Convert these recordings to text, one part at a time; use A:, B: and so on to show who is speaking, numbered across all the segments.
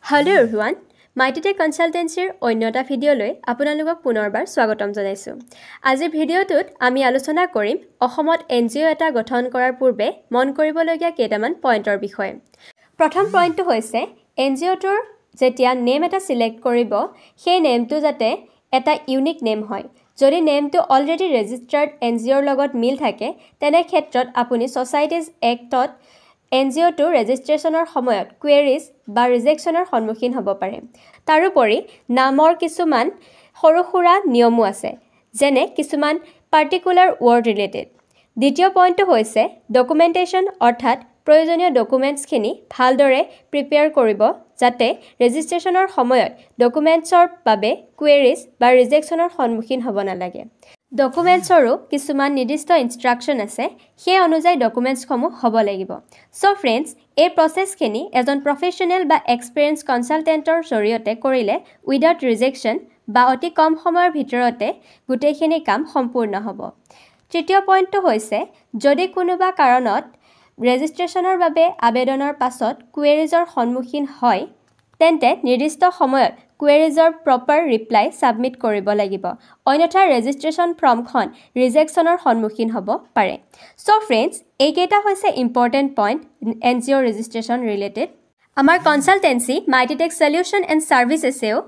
A: Hello everyone, Mightytech Consultancyৰ অন্যটা ভিডিঅ'লৈ আপোনালোকক পুনৰবাৰ স্বাগতম জনাইছো। আজিৰ ভিডিঅ'টোত আমি আলোচনা কৰিম অসমত এনজিঅ' এটা গঠন কৰাৰ পূৰ্বে মন কৰিবলগীয়া কেইটামান পইণ্টৰ বিষয়ে। প্ৰথম পইণ্টটো হৈছে এনজিঅ'টোৰ যেতিয়া নেম এটা সিলেক্ট কৰিব, সেই নেমটো যাতে এটা ইউনিক নেম হয়। যদি নেমটো অলৰেডি ৰেজিষ্টাৰ্ড এনজিঅ'ৰ লগত মিল থাকে, তেনে ক্ষেত্ৰত আপুনি ছ'চাইটিজ এক্টত এনজিঅ'টো ৰেজিষ্ট্ৰেশ্যনৰ সময়ত কুৱেৰিজ বা ৰিজেকশ্যনৰ সন্মুখীন হ'ব পাৰে। তাৰোপৰি নামৰ কিছুমান সৰু সুৰা নিয়মো আছে, যেনে কিছুমান পাৰ্টিকুলাৰ ৱৰ্ড ৰিলেটেড। দ্বিতীয় পইণ্টটো হৈছে ডকুমেণ্টেশ্যন, অৰ্থাৎ প্ৰয়োজনীয় ডকুমেণ্টছখিনি ভালদৰে প্ৰিপেয়াৰ কৰিব, যাতে ৰেজিষ্ট্ৰেশ্যনৰ সময়ত ডকুমেণ্টছৰ বাবে কুৱেৰিজ বা ৰিজেকশ্যনৰ সন্মুখীন হ'ব নালাগে। ডকুমেণ্টছৰো কিছুমান নিৰ্দিষ্ট ইনষ্ট্ৰাকশ্যন আছে, সেই অনুযায়ী ডকুমেণ্টছসমূহ হ'ব লাগিব। চ' ফ্ৰেণ্ডছ, এই প্ৰচেছখিনি এজন প্ৰফেশ্যনেল বা এক্সপিৰিয়েঞ্চ কনচালটেণ্টৰ জৰিয়তে কৰিলে উইদাউট ৰিজেকশ্যন বা অতি কম সময়ৰ ভিতৰতে গোটেইখিনি কাম সম্পূৰ্ণ হ'ব। তৃতীয় পইণ্টটো হৈছে যদি কোনোবা কাৰণত ৰেজিষ্ট্ৰেশ্যনৰ বাবে আবেদনৰ পাছত কুৱেৰিজৰ সন্মুখীন হয়, তেন্তে নিৰ্দিষ্ট সময়ত কুৱেৰিজৰ প্ৰপাৰ ৰিপ্লাই ছাবমিট কৰিব লাগিব, অন্যথা ৰেজিষ্ট্ৰেশ্যন ফৰ্মখন ৰিজেকশ্যনৰ সন্মুখীন হ'ব পাৰে। চ' ফ্ৰেণ্ডছ, এইকেইটা হৈছে important point NGO' registration related. আমাৰ কনচালটেঞ্চি মাইটিটেক সলিউশ্যন এণ্ড ছাৰ্ভিচেছেও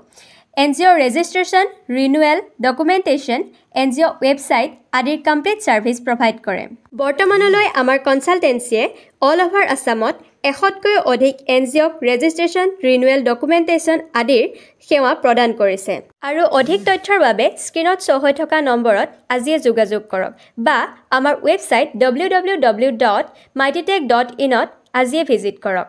A: NGO' registration, renewal, documentation, NGO' website আদিৰ কমপ্লিট ছাৰ্ভিচ প্ৰভাইড কৰে। বৰ্তমানলৈ আমাৰ কনচালটেঞ্চিয়ে অল অভাৰ আছামত 100তকৈও অধিক এনজিঅ'ক ৰেজিষ্ট্ৰেশ্যন, ৰিনুৱেল, ডকুমেণ্টেশ্যন আদিৰ সেৱা প্ৰদান কৰিছে। আৰু অধিক তথ্যৰ বাবে স্ক্ৰীণত শ্ব' হৈ থকা নম্বৰত আজিয়ে যোগাযোগ কৰক বা আমাৰ ৱেবছাইট www.mightytech.in-ত আজিয়ে ভিজিট কৰক।